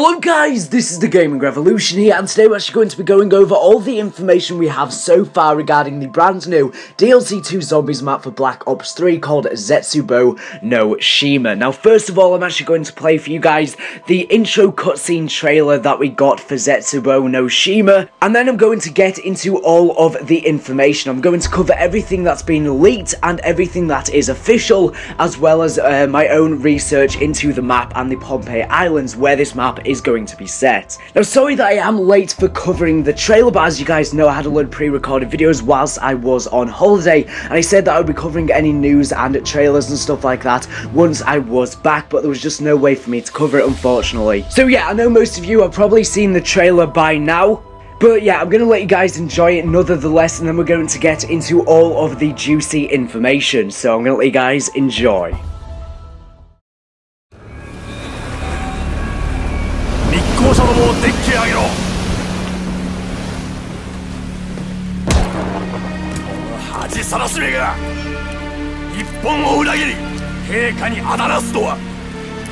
Hello guys, this is the Gaming Revolution here, and today we're actually going to be going over all the information we have so far regarding the brand new DLC 2 Zombies map for Black Ops 3 called ZETSUBOU no SHIMA. Now first of all, I'm actually going to play for you guys the intro cutscene trailer that we got for ZETSUBOU no SHIMA, and then I'm going to get into all of the information. I'm going to cover everything that's been leaked and everything that is official, as well as my own research into the map and the Pompeii Islands where this map is going to be set. Now sorry that I am late for covering the trailer, but as you guys know, I had a load of pre-recorded videos whilst I was on holiday, and I said that I would be covering any news and trailers and stuff like that once I was back, but there was just no way for me to cover it, unfortunately. So yeah, I know most of you have probably seen the trailer by now, but yeah, I'm going to let you guys enjoy it nonetheless, and then we're going to get into all of the juicy information. So I'm going to let you guys enjoy.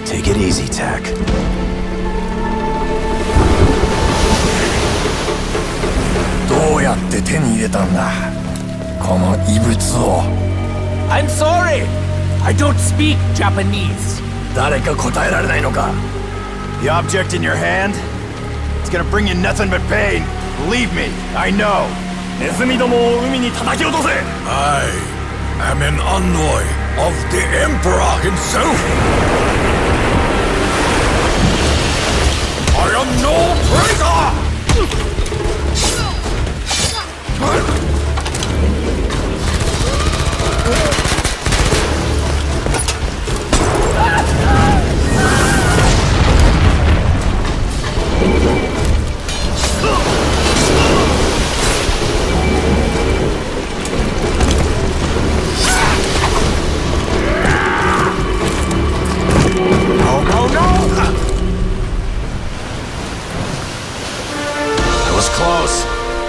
Take it easy, Tak. I'm sorry! I don't speak Japanese. The object in your hand? It's gonna bring you nothing but pain. Believe me, I know. I am an envoy of the Emperor himself. I am no traitor! Close.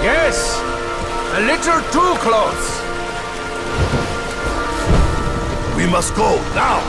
Yes, a little too close. We must go now.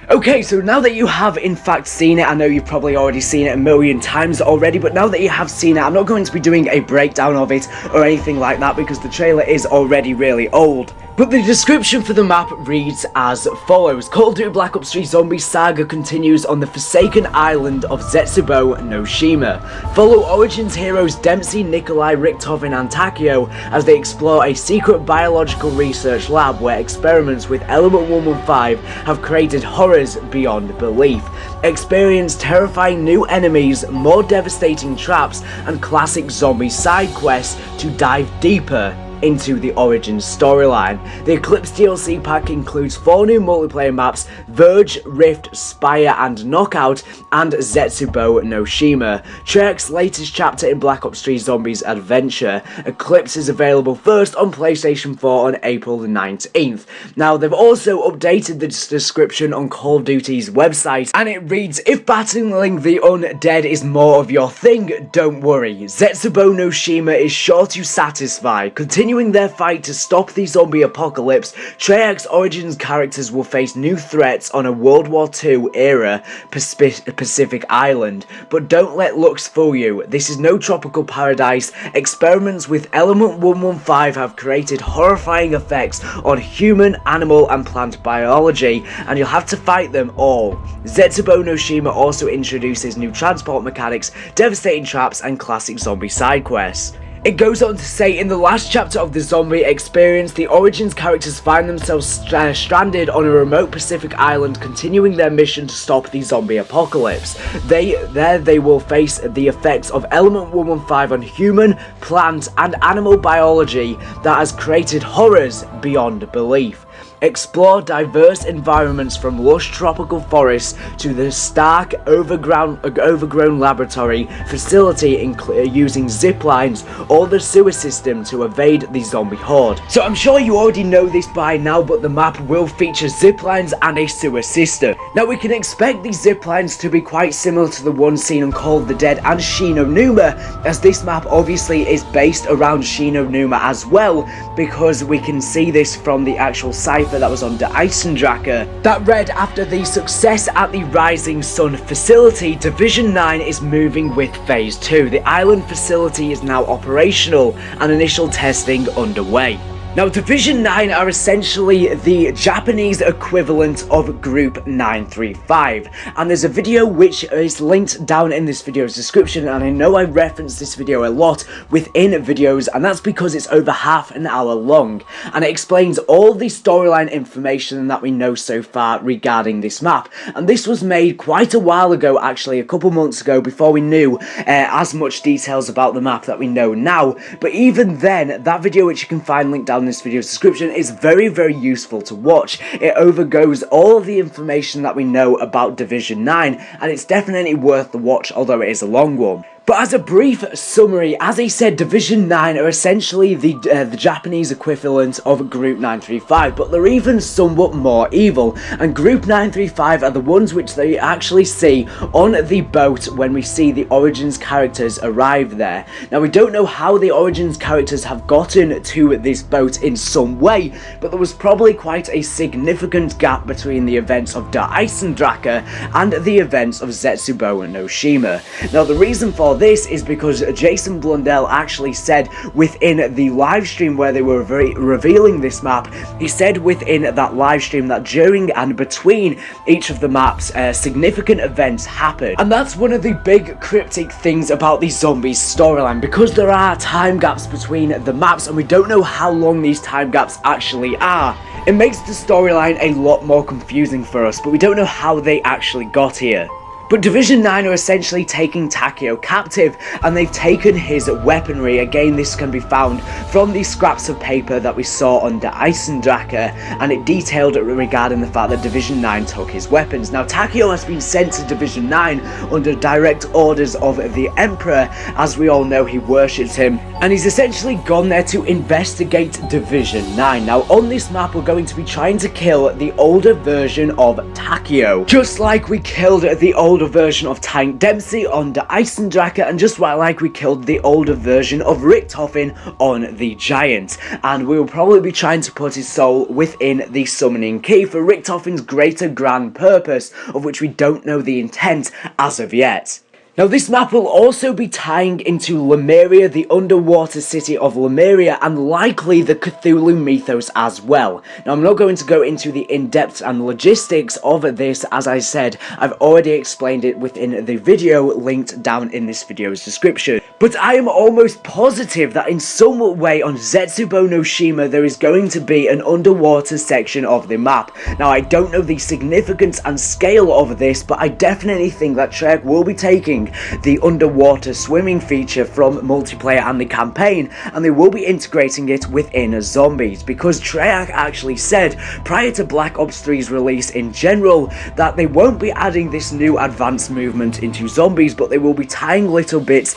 Okay, so now that you have in fact seen it, I know you've probably already seen it a million times already, but now that you have seen it, I'm not going to be doing a breakdown of it or anything like that because the trailer is already really old. But the description for the map reads as follows. Call of Duty Black Ops 3 Zombie Saga continues on the forsaken island of ZETSUBOU no SHIMA. Follow Origins heroes Dempsey, Nikolai, Richtofen and Takeo as they explore a secret biological research lab where experiments with Element 115 have created horrors beyond belief. Experience terrifying new enemies, more devastating traps, and classic zombie side quests to dive deeper into the Origins storyline. The Eclipse DLC pack includes 4 new multiplayer maps: Verge, Rift, Spire and Knockout, and ZETSUBOU no SHIMA. Treyarch's latest chapter in Black Ops 3 Zombies Adventure. Eclipse is available first on PlayStation 4 on April the 19th. Now they've also updated the description on Call of Duty's website, and it reads, if battling the undead is more of your thing, don't worry. ZETSUBOU no SHIMA is sure to satisfy. Continuing their fight to stop the zombie apocalypse, Treyarch's Origins characters will face new threats on a World War II era Pacific island. But don't let looks fool you, this is no tropical paradise. Experiments with Element 115 have created horrifying effects on human, animal and plant biology, and you'll have to fight them all. ZETSUBOU no SHIMA also introduces new transport mechanics, devastating traps and classic zombie side quests. It goes on to say, in the last chapter of the zombie experience, the Origins characters find themselves stranded on a remote Pacific island, continuing their mission to stop the zombie apocalypse. There they will face the effects of Element 115 on human, plant and animal biology that has created horrors beyond belief. Explore diverse environments from lush tropical forests to the stark overgrown laboratory facility using zip lines or the sewer system to evade the zombie horde. So I'm sure you already know this by now, but the map will feature zip lines and a sewer system. Now we can expect these zip lines to be quite similar to the ones seen on Call of the Dead and Shinonuma, as this map obviously is based around Shinonuma as well, because we can see this from the actual cipher that was on the Eisendrache that read, after the success at the Rising Sun facility, Division 9 is moving with Phase 2. The island facility is now operational and initial testing underway. Now, Division 9 are essentially the Japanese equivalent of Group 935, and there's a video which is linked down in this video's description, and I know I reference this video a lot within videos, and that's because it's over half an hour long, and it explains all the storyline information that we know so far regarding this map. And this was made quite a while ago, actually, a couple months ago, before we knew as much details about the map that we know now. But even then, that video, which you can find linked down in this video's description, is very, very useful to watch. It overgoes all of the information that we know about Division 9, and it's definitely worth the watch, although it is a long one. But as a brief summary, as I said, Division 9 are essentially the Japanese equivalent of Group 935, but they're even somewhat more evil, and Group 935 are the ones which they actually see on the boat when we see the Origins characters arrive there. Now, we don't know how the Origins characters have gotten to this boat in some way, but there was probably quite a significant gap between the events of Der Eisendrache and the events of ZETSUBOU no SHIMA. Now, the reason for this is because Jason Blundell actually said within the live stream where they were revealing this map, he said within that live stream that during and between each of the maps significant events happen. And that's one of the big cryptic things about the zombies storyline, because there are time gaps between the maps and we don't know how long these time gaps actually are. It makes the storyline a lot more confusing for us, but we don't know how they actually got here. But Division 9 are essentially taking Takeo captive, and they've taken his weaponry. Again, this can be found from the scraps of paper that we saw under Eisendrache, and it detailed regarding the fact that Division 9 took his weapons. Now, Takeo has been sent to Division 9 under direct orders of the Emperor. As we all know, he worships him, and he's essentially gone there to investigate Division 9. Now, on this map, we're going to be trying to kill the older version of Takeo, just like we killed the older version of Tank Dempsey on the Eisendrache, and just like we killed the older version of Richthofen on the Giant. And we will probably be trying to put his soul within the summoning key for Richthofen's greater grand purpose, of which we don't know the intent as of yet. Now, this map will also be tying into Lemuria, the underwater city of Lemuria, and likely the Cthulhu mythos as well. Now, I'm not going to go into the in-depth and logistics of this. As I said, I've already explained it within the video linked down in this video's description. But I am almost positive that in some way on ZETSUBOU no SHIMA there is going to be an underwater section of the map. Now, I don't know the significance and scale of this, but I definitely think that Treyarch will be taking the underwater swimming feature from multiplayer and the campaign, and they will be integrating it within zombies, because Treyarch actually said prior to Black Ops 3's release in general that they won't be adding this new advanced movement into zombies, but they will be tying little bits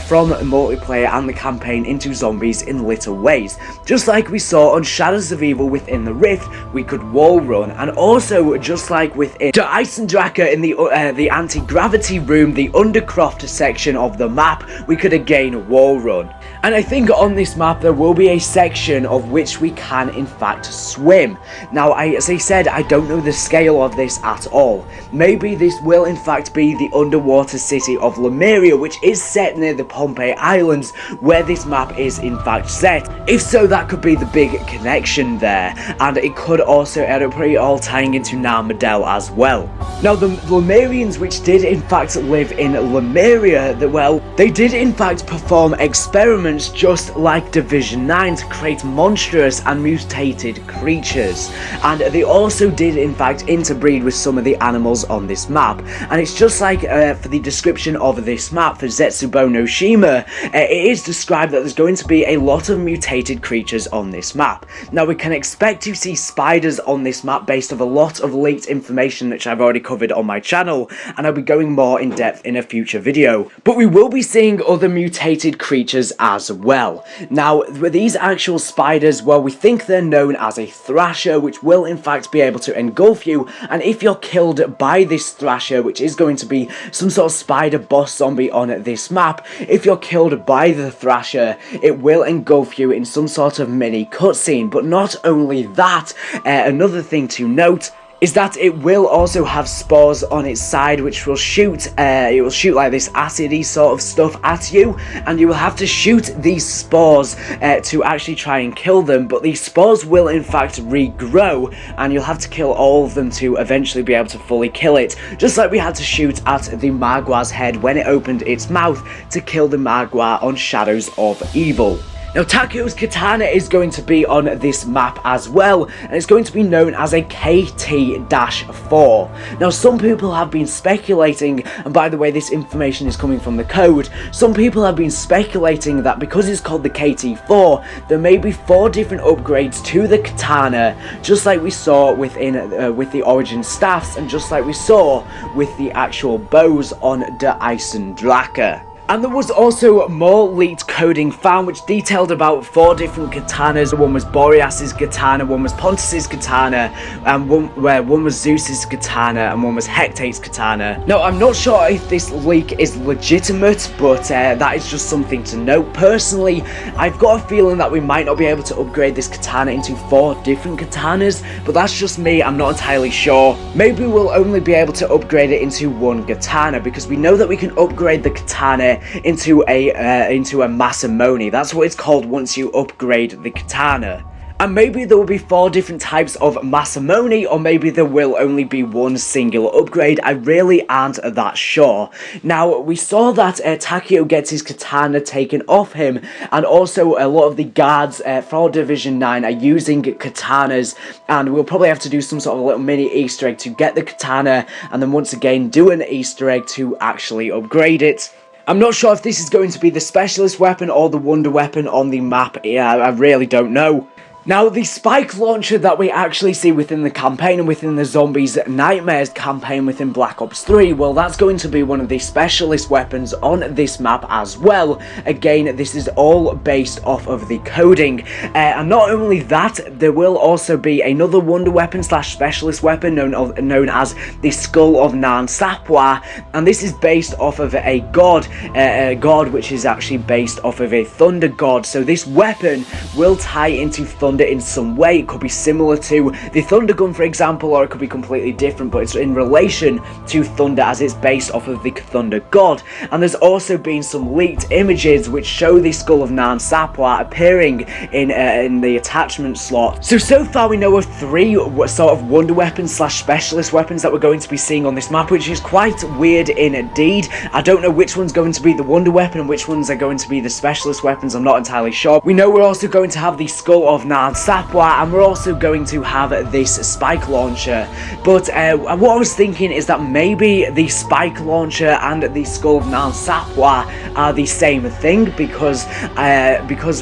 from multiplayer and the campaign into zombies in little ways. Just like we saw on Shadows of Evil within the Rift, we could wall run, and also just like within the Eisendrache in the anti-gravity room, the Undercroft section of the map, we could again wall run. And I think on this map there will be a section of which we can in fact swim. Now, as I said, I don't know the scale of this at all. Maybe this will in fact be the underwater city of Lemuria, which is set near the Pompeii Islands, where this map is in fact set. If so, that could be the big connection there, and it could also end up pretty all tying into Narmadel as well. Now, the Lemurians, which did in fact live in Lemuria, well, they did in fact perform experiments experiments just like Division 9 to create monstrous and mutated creatures, and they also did in fact interbreed with some of the animals on this map. And it's just like for the description of this map for ZETSUBOU no SHIMA, it is described that there's going to be a lot of mutated creatures on this map. Now we can expect to see spiders on this map based off a lot of leaked information which I've already covered on my channel, and I'll be going more in depth in a future video. But we will be seeing other mutated creatures as well. Now with these actual spiders, well, we think they're known as a thrasher, which will in fact be able to engulf you, and if you're killed by this thrasher, which is going to be some sort of spider boss zombie on this map, if you're killed by the thrasher, it will engulf you in some sort of mini cutscene. But not only that, another thing to note is that it will also have spores on its side which will shoot, it will shoot like this acidy sort of stuff at you, and you will have to shoot these spores to actually try and kill them. But these spores will in fact regrow, and you'll have to kill all of them to eventually be able to fully kill it, just like we had to shoot at the Magwa's head when it opened its mouth to kill the Magwa on Shadows of Evil. Now Taku's Katana is going to be on this map as well, and it's going to be known as a KT-4. Now some people have been speculating, and by the way this information is coming from the code, some people have been speculating that because it's called the KT-4, there may be 4 different upgrades to the Katana, just like we saw with the Origin Staffs, and just like we saw with the actual bows on the Eisendrache. And there was also more leaked coding found which detailed about 4 different katanas. One was Boreas's katana, one was Pontus's katana, and one was Zeus's katana, and one was Hectate's katana. Now I'm not sure if this leak is legitimate, but that is just something to note. Personally, I've got a feeling that we might not be able to upgrade this katana into 4 different katanas, but that's just me, I'm not entirely sure. Maybe we'll only be able to upgrade it into 1 katana, because we know that we can upgrade the katana into a Masamune. That's what it's called once you upgrade the katana. And maybe there will be 4 different types of Masamune, or maybe there will only be 1 singular upgrade. I really aren't that sure. Now, we saw that Takeo gets his katana taken off him, and also a lot of the guards for Division 9 are using katanas, and we'll probably have to do some sort of a little mini Easter egg to get the katana, and then once again do an Easter egg to actually upgrade it. I'm not sure if this is going to be the specialist weapon or the wonder weapon on the map. Yeah, I really don't know. Now, the spike launcher that we actually see within the campaign and within the Zombies Nightmares campaign within Black Ops 3, well, that's going to be one of the specialist weapons on this map as well. Again, this is all based off of the coding. And not only that, there will also be another wonder weapon slash specialist weapon known as the Skull of Nan Sapwa, and this is based off of a god which is actually based off of a thunder god. So this weapon will tie into thunder in some way. It could be similar to the thunder gun, for example, or it could be completely different, but it's in relation to thunder as it's based off of the thunder god. And there's also been some leaked images which show the Skull of Nan Sapwa appearing in the attachment slot. So far we know of 3 sort of wonder weapons slash specialist weapons that we're going to be seeing on this map, which is quite weird indeed. I don't know which one's going to be the wonder weapon and which ones are going to be the specialist weapons. I'm not entirely sure. We know we're also going to have the Skull of Nan Sapwa, and we're also going to have this spike launcher. But what I was thinking is that maybe the spike launcher and the Skull of Nan Sapwa are the same thing, because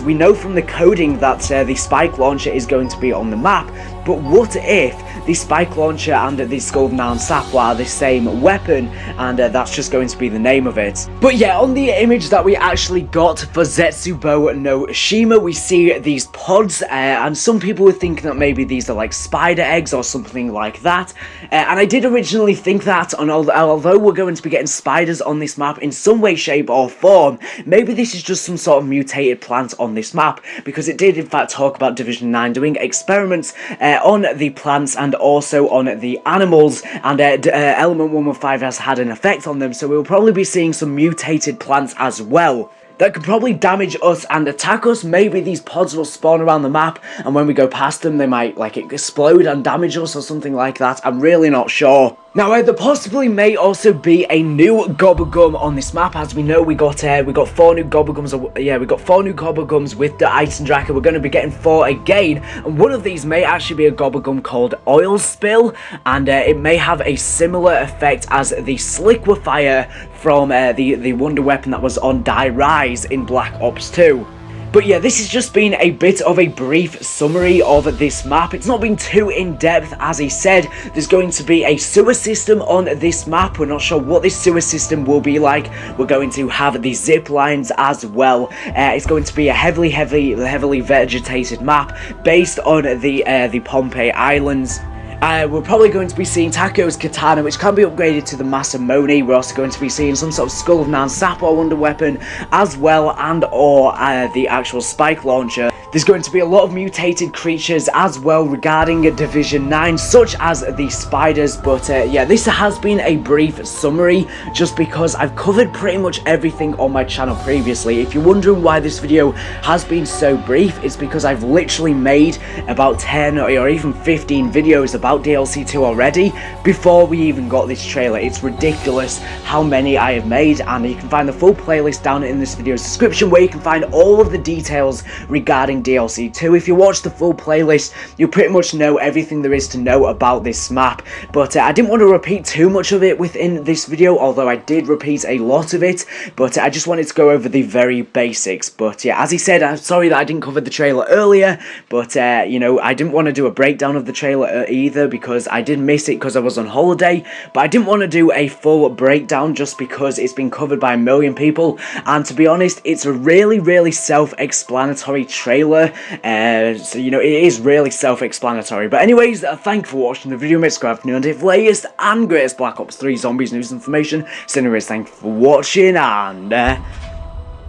we know from the coding that the spike launcher is going to be on the map. But what if the spike launcher and the Skull of Nan Sapwa are the same weapon, and that's just going to be the name of it? But yeah, on the image that we actually got for ZETSUBOU no SHIMA, we see these pods, and some people were thinking that maybe these are like spider eggs or something like that. And I did originally think that, and although we're going to be getting spiders on this map in some way, shape or form, maybe this is just some sort of mutated plant on this map, because it did in fact talk about Division 9 doing experiments on the plants and also on the animals, and Element 115 has had an effect on them, so we'll probably be seeing some mutated plants as well that could probably damage us and attack us. Maybe these pods will spawn around the map, and when we go past them they might like explode and damage us or something like that. I'm really not sure. Now, there possibly may also be a new Gobblegum on this map. As we know, we got 4 new Gobblegums. Yeah, we got 4 new Gobblegums with the Ice and Draco. We're going to be getting 4 again, and one of these may actually be a Gobblegum called Oil Spill, and it may have a similar effect as the Sliquify from the wonder weapon that was on Die Rise in Black Ops 2. But yeah, this has just been a bit of a brief summary of this map. It's not been too in-depth. As I said, there's going to be a sewer system on this map. We're not sure what this sewer system will be like. We're going to have the zip lines as well. It's going to be a heavily vegetated map based on the Pompeii Islands. We're probably going to be seeing Taco's Katana, which can be upgraded to the Masamoni. We're also going to be seeing some sort of Skull of Nan Sapor wonder weapon as well, and or the actual spike launcher. There's going to be a lot of mutated creatures as well regarding Division 9, such as the spiders. But yeah, this has been a brief summary just because I've covered pretty much everything on my channel previously. If you're wondering why this video has been so brief, it's because I've literally made about 10 or even 15 videos about DLC 2 already before we even got this trailer. It's ridiculous how many I have made, and you can find the full playlist down in this video's description where you can find all of the details regarding DLC 2. If you watch the full playlist, you'll pretty much know everything there is to know about this map. But I didn't want to repeat too much of it within this video, although I did repeat a lot of it, but I just wanted to go over the very basics. But yeah, as I said, I'm sorry that I didn't cover the trailer earlier, but you know, I didn't want to do a breakdown of the trailer either because I did miss it because I was on holiday, but I didn't want to do a full breakdown just because it's been covered by a million people, and to be honest, it's a really self-explanatory trailer. So you know, it is really self-explanatory. But anyways, thank you for watching the video. Make sure to subscribe for the latest and greatest Black Ops 3 zombies news information. So anyways, thank you for watching, and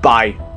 bye.